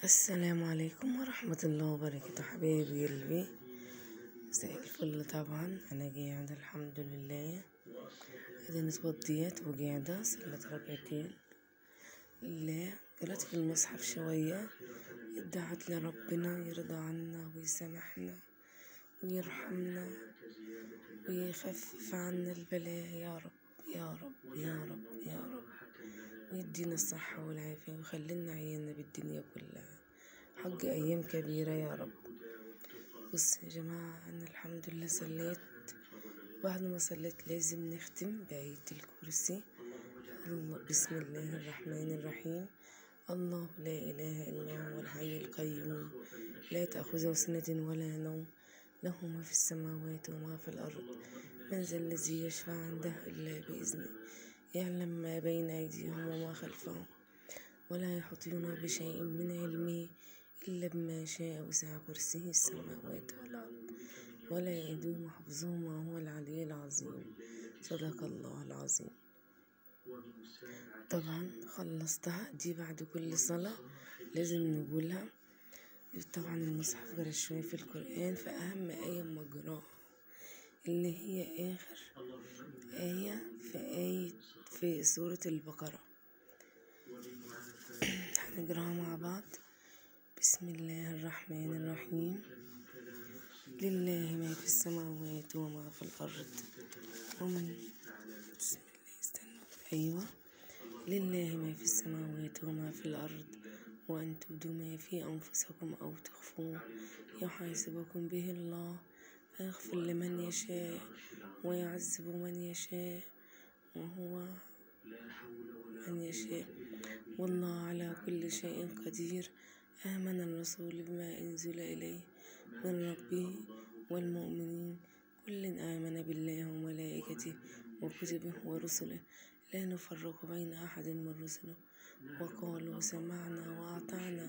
السلام عليكم ورحمة الله وبركاته حبايبي قلبي. مساء الفل. طبعا انا قاعدة الحمد لله، اديني اتوضيت وقاعدة صليت ركعتين لله، قرأت في المصحف شوية، ادعت لربنا يرضى عنا ويسامحنا ويرحمنا ويخفف عنا البلاء يا رب يا رب يا رب يا رب، ويدينا الصحة والعافية ويخلينا عيالنا بالدنيا كلها. حق أيام كبيرة يا رب. بص يا جماعة، أنا الحمد لله صليت. بعد ما صليت لازم نختم بآية الكرسي. بسم الله الرحمن الرحيم. الله لا إله إلا هو الحي القيوم، لا تأخذه سنة ولا نوم، له ما في السماوات وما في الأرض، من ذا الذي يشفع عنده إلا بإذنه، يعلم ما بين أيديهم وما خلفهم، ولا يحيطون بشيء من علمه إلا بما شاء، وسع كرسيه السماوات والأرض ولا يؤوده حفظهما وهو العلي العظيم. صدق الله العظيم. طبعا خلصتها دي بعد كل صلاة لازم نقولها. طبعا المصحف قرأ شوية في القرآن، فأهم آية مقراها اللي هي آخر آية في سورة البقرة، هنقراها مع بعض. بسم الله الرحمن الرحيم. لله ما في السماوات وما في الأرض ومن بسم الله استنوا أيوة. لله ما في السماوات وما في الأرض وأن تبدوا ما في أنفسكم أو تخفوه يحاسبكم به الله، فيغفر لمن يشاء ويعذب من يشاء وهو من يشاء، والله على كل شيء قدير. آمن الرسول بما أنزل إليه من ربه والمؤمنين كل آمن بالله وملائكته وكتبه ورسله لا نفرق بين أحد من رسله وقالوا سمعنا وأطعنا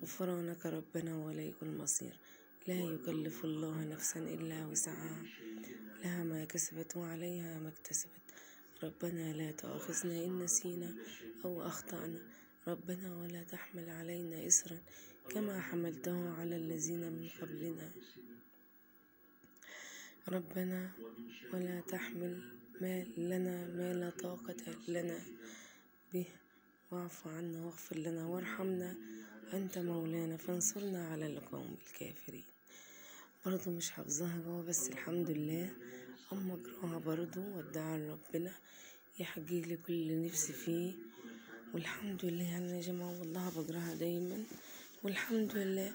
غفرانك ربنا وإليك المصير. لا يكلف الله نفسا إلا وسعها، لها ما كسبت وعليها ما اكتسبت. ربنا لا تؤاخذنا إن نسينا أو أخطأنا، ربنا ولا تحمل علينا إصرا كما حملته على الذين من قبلنا، ربنا ولا تحمل ما لا طاقة لنا به، واعف عنا واغفر لنا وارحمنا أنت مولانا فانصرنا على القوم الكافرين. برضو مش حافظاها جوا، بس الحمد لله أما أقراها برضو وادعي لربنا يحقق لي كل نفسي فيه. والحمد لله يعني يا جماعة والله بقراها دايما، والحمد لله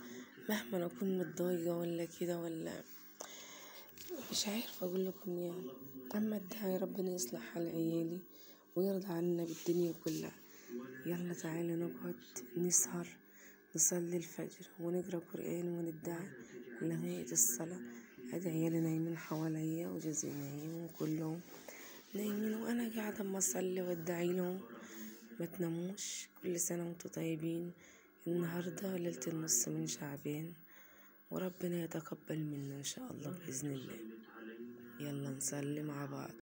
مهما أكون متضايقة ولا كده ولا مش عارفة أقول لكم يعني. أما ادعي ربنا يصلح حال عيالي ويرضى عننا بالدنيا كلها. يلا تعالى نقعد نسهر نصلي الفجر ونقرأ قرآن وندعي لغاية الصلاة. ادي عيالي نايمين حواليا وجوزي نايم وكلهم نايمين وانا قاعدة اما اصلي وادعي لهم ما تناموش. كل سنة وانتم طيبين. النهاردة ليلة النص من شعبان، وربنا يتقبل منا ان شاء الله بإذن الله. يلا نصلي مع بعض.